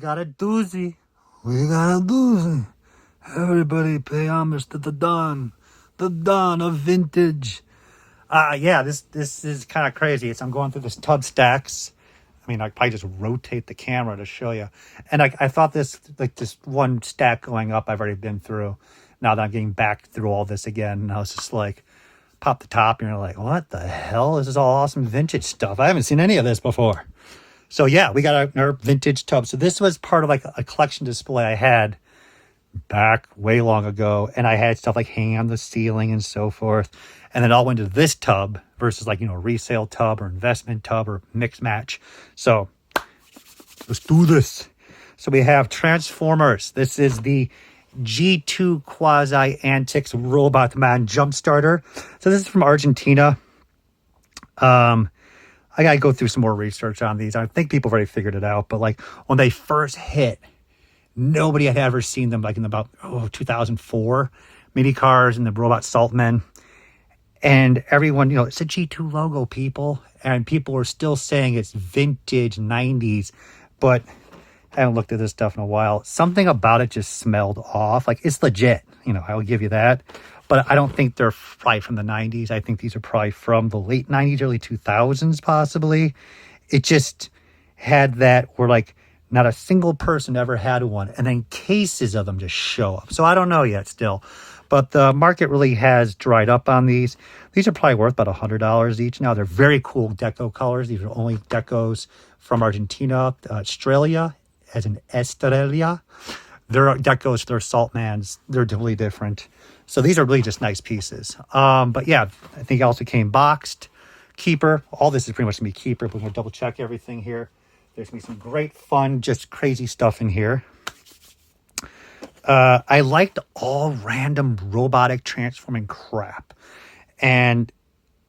got a doozy. We got a doozy. Everybody pay homage to the Don of vintage. Yeah, this is kind of crazy. I'm going through this tub stacks. I mean, I probably just rotate the camera to show you. And I thought this one stack going up I've already been through. Now that I'm getting back through all this again, and I was just like, pop the top, and you're like, what the hell? This is all awesome vintage stuff. I haven't seen any of this before. So yeah, we got our vintage tub. So this was part of like a collection display I had back way long ago, and I had stuff like hanging on the ceiling and so forth, and then all went to this tub versus like, resale tub or investment tub or mix match. So let's do this. So we have Transformers. This is the G2 Quasi Antics Robot Man Jump Starter. So this is from Argentina. I gotta go through some more research on these. I think people have already figured it out, but like when they first hit, nobody had ever seen them, like in about 2004 mini cars and the Robot Saltmen. And everyone, it's a G2 logo, people. And people are still saying it's vintage 90s. But I haven't looked at this stuff in a while. Something about it just smelled off. Like, it's legit. I'll give you that. But I don't think they're probably from the 90s. I think these are probably from the late 90s, early 2000s, possibly. It just had that where, like, not a single person ever had one. And then cases of them just show up. So I don't know yet still. But the market really has dried up on these. These are probably worth about $100 each now. They're very cool deco colors. These are only decos from Argentina, Australia, as in Estrella. They're decos, they're Saltmans. They're totally different. So these are really just nice pieces. But yeah, I think it also came boxed. Keeper. All this is pretty much going to be keeper, but we're going to double check everything here. There's going to be some great fun, just crazy stuff in here. I liked all random robotic transforming crap. And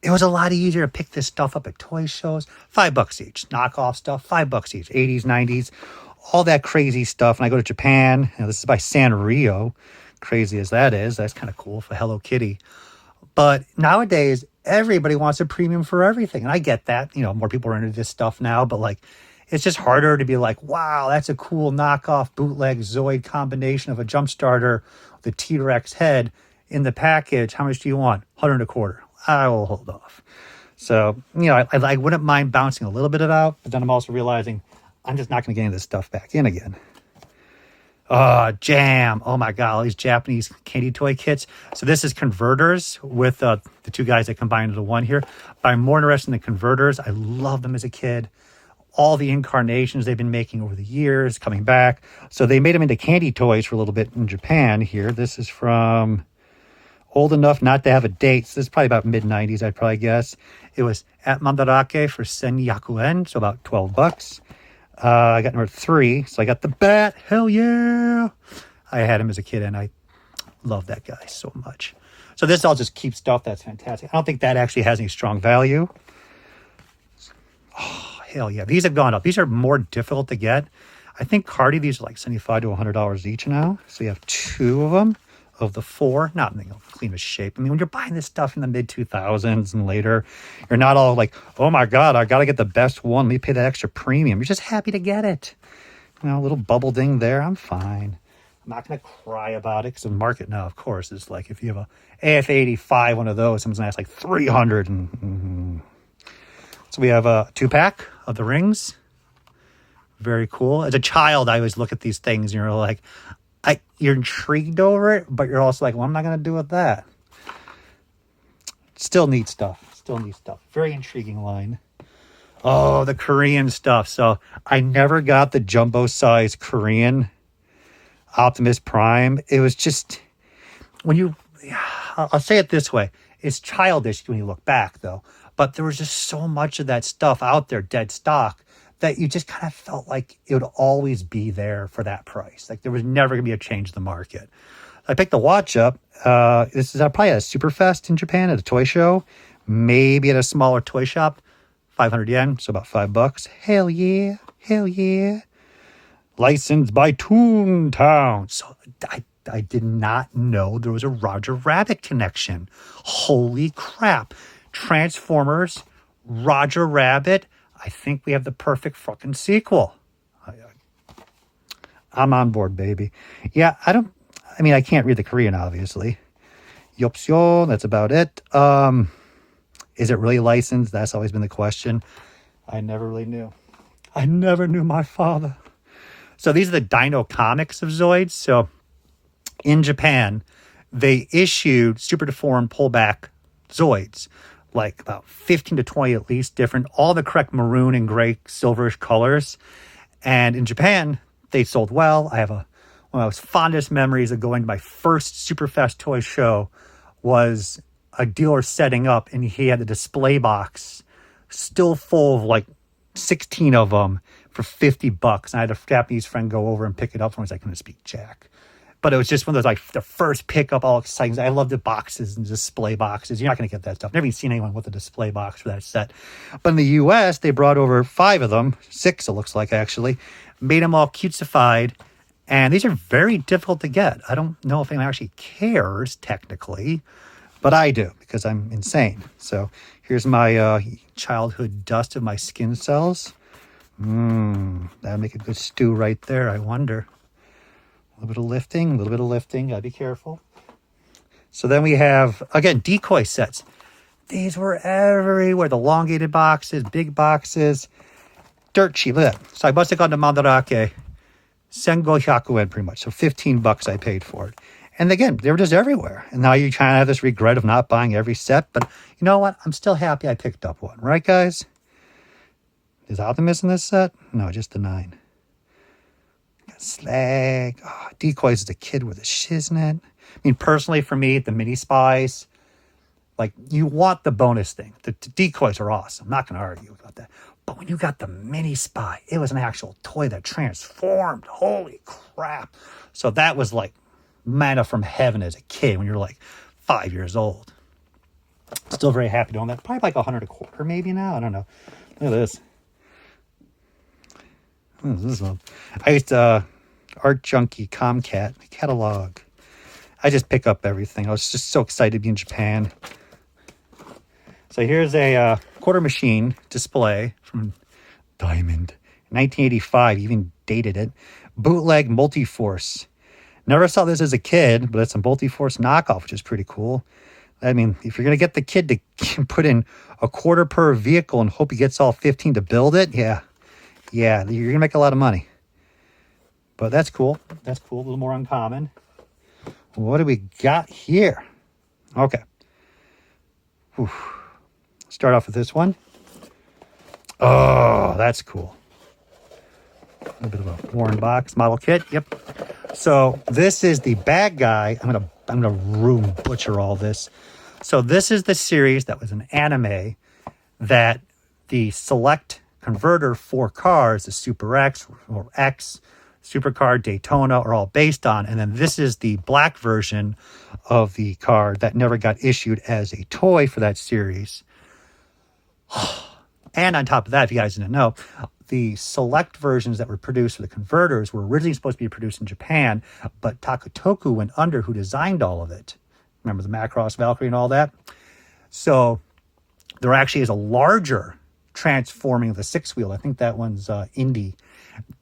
it was a lot easier to pick this stuff up at toy shows. $5 each. Knockoff stuff, $5 each. 80s, 90s, all that crazy stuff. And I go to Japan. This is by Sanrio. Crazy as that is. That's kind of cool for Hello Kitty. But nowadays, everybody wants a premium for everything. And I get that. More people are into this stuff now. But like, it's just harder to be like, wow, that's a cool knockoff bootleg Zoid combination of a jump starter with a T-Rex head in the package. How much do you want? 100 a quarter. I will hold off. So, I wouldn't mind bouncing a little bit of it out, but then I'm also realizing I'm just not going to get any of this stuff back in again. Jam. Oh my God, all these Japanese candy toy kits. So this is converters with the two guys that combined into one here. But I'm more interested in the converters. I love them as a kid. All the incarnations they've been making over the years, coming back. So they made them into candy toys for a little bit in Japan here. This is from old enough not to have a date. So this is probably about mid-90s, I'd probably guess. It was at Mandarake for Senyakuen, so about $12. I got number 3, so I got the Bat. Hell yeah! I had him as a kid, and I love that guy so much. So this all just keeps stuff. That's fantastic. I don't think that actually has any strong value. Oh, hell yeah. These have gone up. These are more difficult to get. I think Cardi, these are like $75 to $100 each now. So you have 2 of them of the 4. Not in the cleanest shape. I mean, when you're buying this stuff in the mid-2000s and later, you're not all like, oh my God, I got to get the best one. Let me pay that extra premium. You're just happy to get it. A little bubble ding there. I'm fine. I'm not going to cry about it because the market now, of course, is like if you have a AF85, one of those, someone's going to ask like 300. So we have a 2-pack of the rings. Very cool. As a child, I always look at these things and you're like, you're intrigued over it, but you're also like, what am I going to do with that? Still neat stuff. Very intriguing line. Oh, the Korean stuff. So I never got the jumbo size Korean Optimus Prime. It was just, I'll say it this way. It's childish when you look back, though. But there was just so much of that stuff out there, dead stock, that you just kind of felt like it would always be there for that price. Like there was never going to be a change in the market. I picked the watch up. This is probably at a Superfest in Japan at a toy show. Maybe at a smaller toy shop. 500 yen, so about $5. Hell yeah. Hell yeah. Licensed by Toontown. So I did not know there was a Roger Rabbit connection. Holy crap. Transformers, Roger Rabbit. I think we have the perfect fucking sequel. I'm on board, baby. Yeah, I mean, I can't read the Korean, obviously. Yopsyo, that's about it. Is it really licensed? That's always been the question. I never really knew. I never knew my father. So these are the Dino comics of Zoids. So in Japan, they issued super deformed pullback Zoids, like about 15 to 20 at least different, all the correct maroon and gray silverish colors. And in Japan, they sold well. I have one of my most fondest memories of going to my first super fast toy show was a dealer setting up, and he had the display box still full of like 16 of them for $50. And I had a Japanese friend go over and pick it up for me. I was like, I couldn't speak Jack. But it was just one of those, like, the first pickup, all exciting. I love the boxes and display boxes. You're not going to get that stuff. Never even seen anyone with a display box for that set. But in the U.S., they brought over 5 of them, 6 it looks like, actually, made them all cutesified. And these are very difficult to get. I don't know if anyone actually cares, technically, but I do, because I'm insane. So here's my childhood dust of my skin cells. That'd make a good stew right there, I wonder. A little bit of lifting. Gotta be careful. So then we have, again, decoy sets. These were everywhere. The elongated boxes, big boxes. Dirt cheap. Look at that. So I must have gone to Mandarake. Sengo Hyakuen, pretty much. So $15 I paid for it. And again, they were just everywhere. And now you kind of have this regret of not buying every set. But you know what? I'm still happy I picked up one. Right, guys? Is Optimus in this set? No, just the 9. Slag. Oh, Decoys is a kid with a shiznit. I mean, personally, for me, the mini spies, like, you want the bonus thing. The decoys are awesome. I'm not going to argue about that. But when you got the mini spy, it was an actual toy that transformed. Holy crap. So that was like manna from heaven as a kid when you're like 5 years old. Still very happy doing that. Probably like 100 a quarter maybe now. I don't know. Look at this. What is this one? I used to Art Junkie Comcat catalog. I just pick up everything. I was just so excited to be in Japan. So here's a quarter machine display from Diamond. 1985, even dated it. Bootleg Multiforce. Never saw this as a kid, but it's a Multiforce knockoff, which is pretty cool. I mean, if you're going to get the kid to put in a quarter per vehicle and hope he gets all 15 to build it, yeah, you're going to make a lot of money. But that's cool. That's cool. A little more uncommon. What do we got here? Okay. Whew. Start off with this one. Oh, that's cool. A little bit of a worn box model kit. Yep. So this is the bad guy. I'm gonna room butcher all this. So this is the series that was an anime that the select converter for cars, the Super X or X, Supercar, Daytona, are all based on. And then this is the black version of the car that never got issued as a toy for that series. And on top of that, if you guys didn't know, the select versions that were produced for the converters were originally supposed to be produced in Japan, but Takutoku went under, who designed all of it. Remember the Macross Valkyrie and all that? So there actually is a larger transforming of the 6-wheel. I think that one's Indy.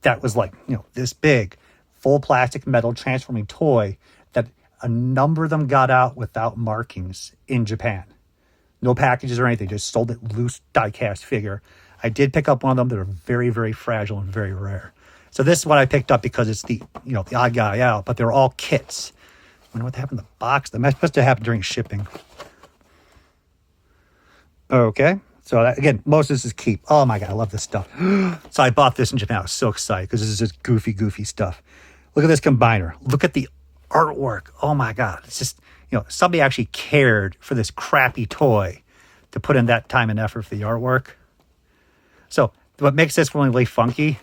That was like, this big, full plastic metal transforming toy that a number of them got out without markings in Japan. No packages or anything, just sold it loose die-cast figure. I did pick up one of them that are very, very fragile and very rare. So this is what I picked up because it's the odd guy out, but they're all kits. I wonder what happened to the box. That must have happened during shipping. Okay. So that, again, most of this is keep. Oh my God, I love this stuff. So I bought this in Japan. I was so excited because this is just goofy stuff. Look at this combiner. Look at the artwork. Oh my God. It's just, somebody actually cared for this crappy toy to put in that time and effort for the artwork. So what makes this really funky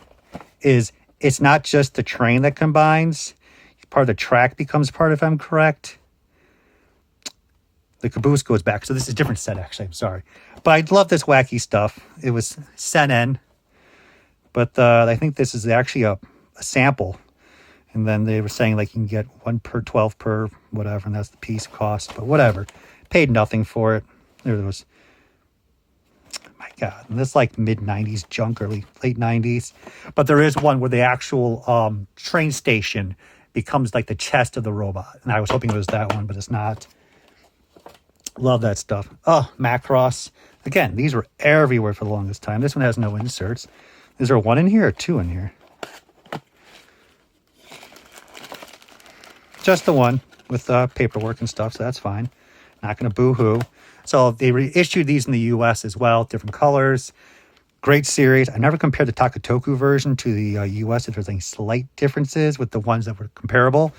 is it's not just the train that combines. Part of the track becomes part, if I'm correct. The caboose goes back. So this is a different set, actually. I'm sorry. But I love this wacky stuff. It was Senen. But I think this is actually a sample. And then they were saying like you can get 1 per 12 per whatever. And that's the piece cost. But whatever. Paid nothing for it. There it was. My God, and this like mid-90s junk, early late 90s. But there is one where the actual train station becomes like the chest of the robot. And I was hoping it was that one, but it's not. Love that stuff. Oh, Macross. Again, these were everywhere for the longest time. This one has no inserts. Is there one in here or two in here? Just the one with paperwork and stuff, so that's fine. Not going to boo-hoo. So they reissued these in the U.S. as well, different colors. Great series. I never compared the Takatoku version to the U.S. if there's any slight differences with the ones that were comparable.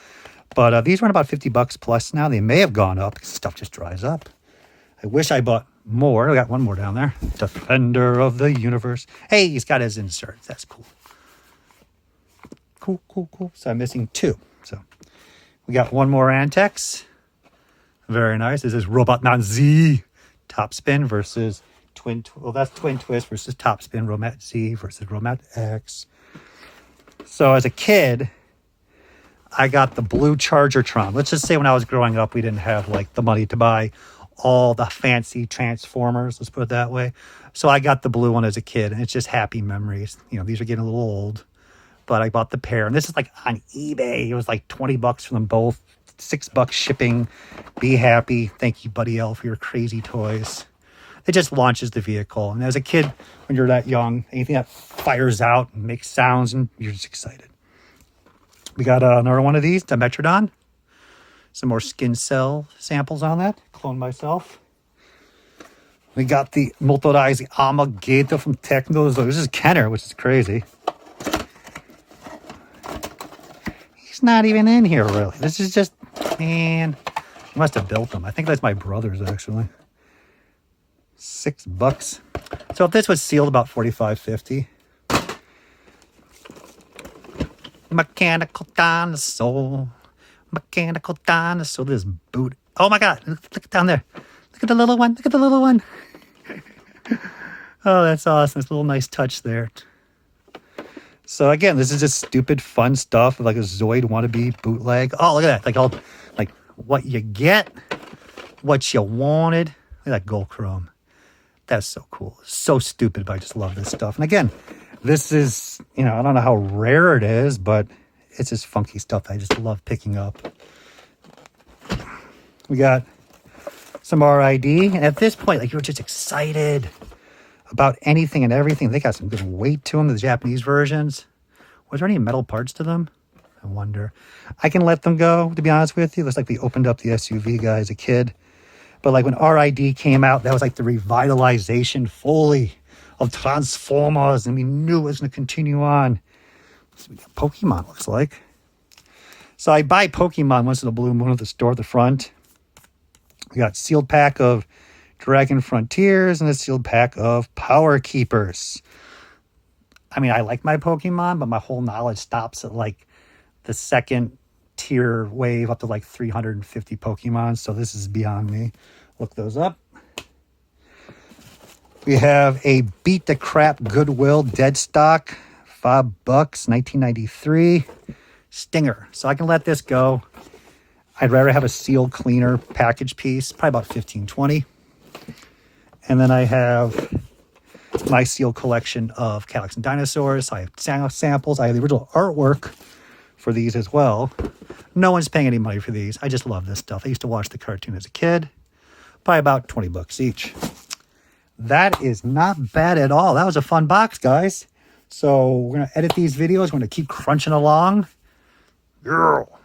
But these run about $50 plus now. They may have gone up because stuff just dries up. I wish I bought more. I got one more down there. Defender of the Universe. Hey, he's got his inserts. That's cool. Cool. So I'm missing two. So we got one more Antex. Very nice. This is Robotch Z Top Spin versus that's Twin Twist versus Top Spin. Robotch Z versus Robotch X. So as a kid, I got the blue Chargertron. Let's just say when I was growing up, we didn't have like the money to buy all the fancy Transformers. Let's put it that way. So I got the blue one as a kid, and it's just happy memories. You know, these are getting a little old, but I bought the pair, and this is like on eBay. It was like $20 for them both. $6 shipping. Be happy. Thank you, Buddy L, for your crazy toys. It just launches the vehicle. And as a kid, when you're that young, anything that fires out and makes sounds, and you're just excited. We got another one of these, Dimetrodon. Some more skin cell samples on that. Clone myself. We got the motorized Amagator from Technos. This is Kenner, which is crazy. He's not even in here, really. This is just, man, he must have built them. I think that's my brother's, actually. $6. So if this was sealed, about $45.50. Mechanical dinosaur. This boot. Oh my God. Look down there. Look at the little one. Oh, that's awesome. It's a little nice touch there. So again, this is just stupid fun stuff, like a Zoid wannabe bootleg. Oh, look at that. Like what you get, what you wanted. Look at that gold chrome. That's so cool. So stupid, but I just love this stuff. And again, this is, I don't know how rare it is, but it's just funky stuff I just love picking up. We got some RID. And at this point, like, you're just excited about anything and everything. They got some good weight to them, the Japanese versions. Was there any metal parts to them? I wonder. I can let them go, to be honest with you. Looks like we opened up the SUV guy as a kid. But like when RID came out, that was like the revitalization fully of Transformers, and we knew it was going to continue on. So we got Pokemon, looks like. So I buy Pokemon once in a blue moon at the store at the front. We got sealed pack of Dragon Frontiers and a sealed pack of Power Keepers. I mean, I like my Pokemon, but my whole knowledge stops at like the second tier wave up to like 350 Pokemon. So this is beyond me. Look those up. We have a Beat the Crap Goodwill dead stock, $5, 1993 Stinger. So I can let this go. I'd rather have a sealed cleaner package piece, probably about $15, $20. And then I have my sealed collection of Cadillacs and Dinosaurs. I have samples. I have the original artwork for these as well. No one's paying any money for these. I just love this stuff. I used to watch the cartoon as a kid. Probably about $20 each. That is not bad at all. That was a fun box, guys. So we're going to edit these videos. We're going to keep crunching along. Girl.